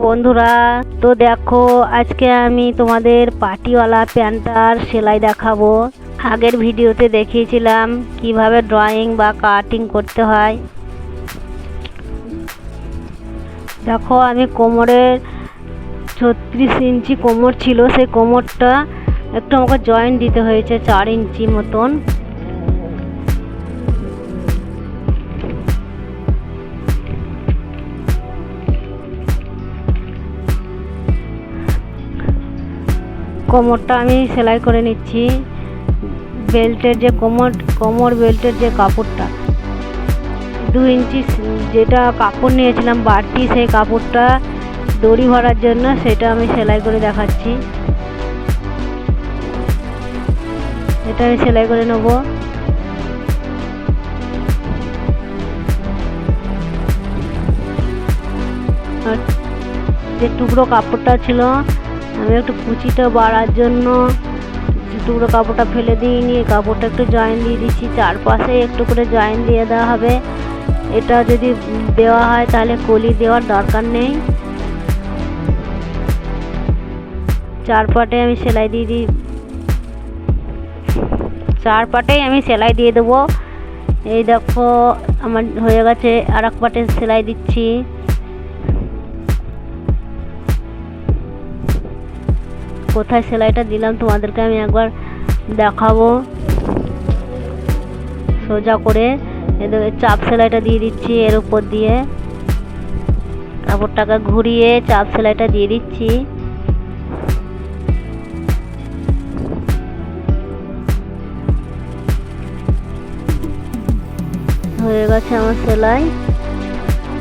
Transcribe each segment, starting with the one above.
বন্ধুরা, তো দেখো আজকে আমি তোমাদের পাটিওয়ালা প্যান্টার সেলাই দেখাবো। আগের ভিডিওতে দেখিয়েছিলাম কিভাবে ড্রয়িং বা কাটিং করতে হয়। দেখো আমি কোমরের 36 ইঞ্চি কোমর ছিল, সেই কোমরটা একটু আমাকে জয়েন্ট দিতে হয়েছে 4 ইঞ্চি মতন। কোমরটা আমি সেলাই করে নিচ্ছি। বেল্টের যে কোমর বেল্টের যে কাপড়টা 2 ইঞ্চি যেটা কাপড় নিয়েছিলাম বাড়তি, সেই কাপড়টা দড়ি ভরার জন্য সেটা আমি সেলাই করে দেখাচ্ছি। এটা আমি সেলাই করে নেব। আর যে টুকরো কাপড়টা ছিল আমি একটু কুচিটা বাড়ার জন্য টুকরো কাপড়টা ফেলে দিইনি, কাপড়টা একটু জয়েন দিয়ে দিচ্ছি। চারপাশে একটু করে জয়েন দিয়ে দেওয়া হবে। এটা যদি দেওয়া হয় তাহলে কলি দেওয়ার দরকার নেই। চার পাটে আমি সেলাই দিয়ে দিই, 4 পাটেই আমি সেলাই দিয়ে দেবো। এই দেখো আমার হয়ে গেছে, আর এক পাটে সেলাই দিচ্ছি। কোথায় সেলাইটা দিলাম তোমাদেরকে আমি একবার দেখাবো। সোজা করে চাপ সেলাইটা দিয়ে দিচ্ছি, এর উপর দিয়ে কাপড়টাকে ঘুরিয়ে চাপ সেলাইটা দিয়ে দিচ্ছি। হয়ে গেছে আমার সেলাই,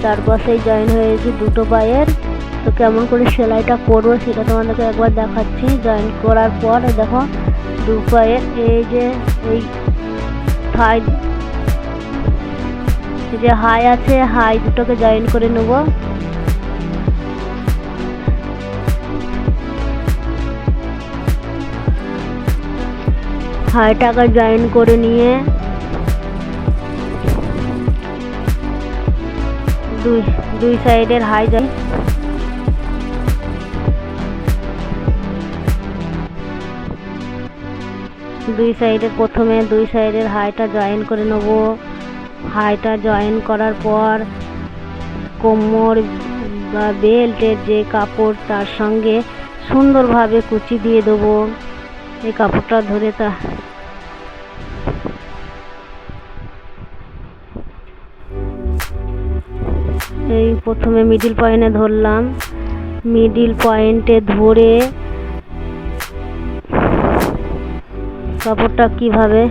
চারপাশেই জয়েন হয়েছে দুটো পায়ের। তো কেমন করে সেলাইটা করবো সেটা তোমাদেরকে একবার দেখাচ্ছি। জয়েন করার পর দেখো দু পায়ের এই যে এই থাই যে হাই আছে, হাই দুটোকে জয়েন করে নেব। হাইটাকে জয়েন করে নিয়ে দুই সাইডের হাই জয়েন প্রথমে দুই সাইডের হাইটা জয়েন করে নেব। হাইটা জয়েন করার পর কোমর বা বেল্টের যে কাপড় তার সঙ্গে সুন্দরভাবে কুচি দিয়ে দেবো। এই কাপড়টা ধরে এই প্রথমে মিডিল পয়েন্টে ধরলাম, মিডিল পয়েন্টে ধরে কাপড়টা কিভাবে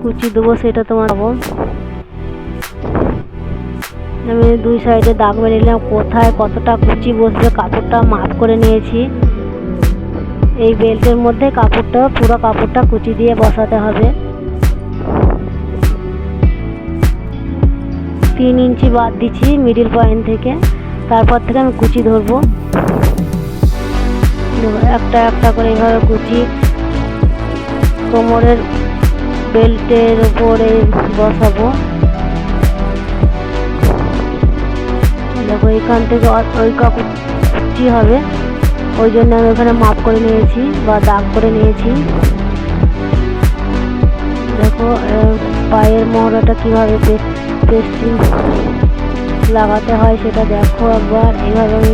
কুচি দেবো সেটা তোমার আমি দুই সাইডে দাগ মেরে নিলাম। কোথায় কতটা কুচি বসবে কাপড়টা মাপ করে নিয়েছি। এই বেল্টের মধ্যে পুরো কাপড়টা কুচি দিয়ে বসাতে হবে। 3 ইঞ্চি বাদ দিচ্ছি মিডিল পয়েন্ট থেকে, তারপর থেকে আমি কুচি ধরবো। একটা একটা করে এইভাবে কুচি কোমরের বেল্টের উপরে বসাবো। দেখো এখান থেকে ওই কাপড় কুচি হবে, ওই জন্য আমি এখানে মাপ করে নিয়েছি বা দাগ করে নিয়েছি। দেখো পায়ের মহড়াটা কিভাবে পেস্টিং লাগাতে হয় সেটা দেখো একবার। এইভাবে আমি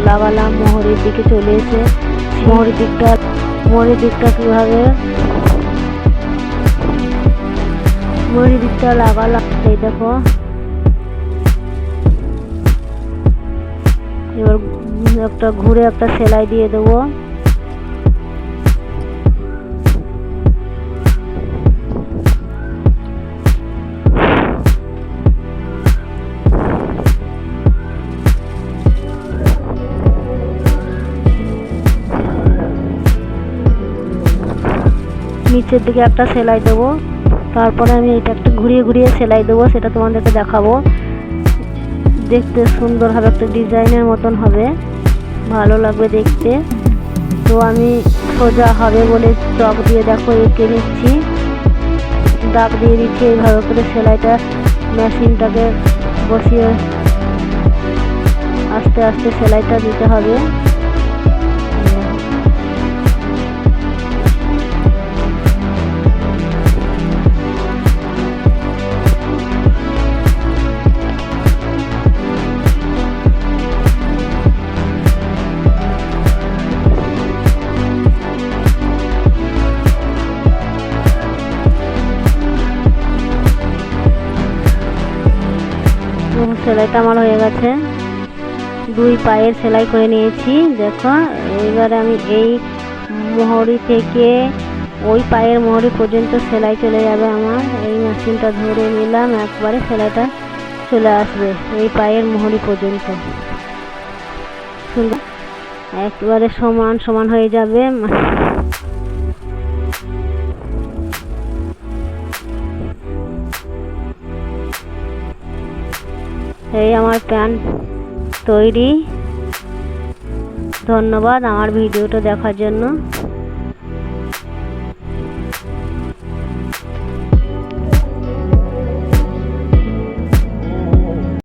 লাগালাম, মোহরের দিকে চলে এসে মোহরের দিকটা কিভাবে মোহরের দিকটা লাগালাম। এই দেখো এবার একটা ঘুরে একটা সেলাই দিয়ে দেবো। নিচের দিকে একটা সেলাই দেবো, তারপরে আমি এটা একটা ঘুরিয়ে সেলাই দেবো, সেটা তোমাদেরকে দেখাবো। দেখতে সুন্দর হবে, একটা ডিজাইনের মতন হবে, ভালো লাগবে দেখতে। তো আমি সোজা হবে বলে চক দিয়ে দেখো এঁকে নিচ্ছি, দাগ দিয়ে দিচ্ছি। এইভাবে করে সেলাইটা মেশিনটাকে বসিয়ে আস্তে আস্তে সেলাইটা দিতে হবে। সেলাইটা আমার হয়ে গেছে, 2 পায়ের সেলাই করে নিয়েছি। দেখো এবারে আমি এই মোহরি থেকে ওই পায়ের মোহরি পর্যন্ত সেলাই চলে যাবে আমার। এই মেশিনটা ধরে নিলাম, একবারে সেলাইটা চলে আসবে এই পায়ের মোহরি পর্যন্ত। সুন্দর একবারে সমান সমান হয়ে যাবে। এই আমার প্যান্ট তৈরি। ধন্যবাদ আমার ভিডিওটা দেখার জন্য।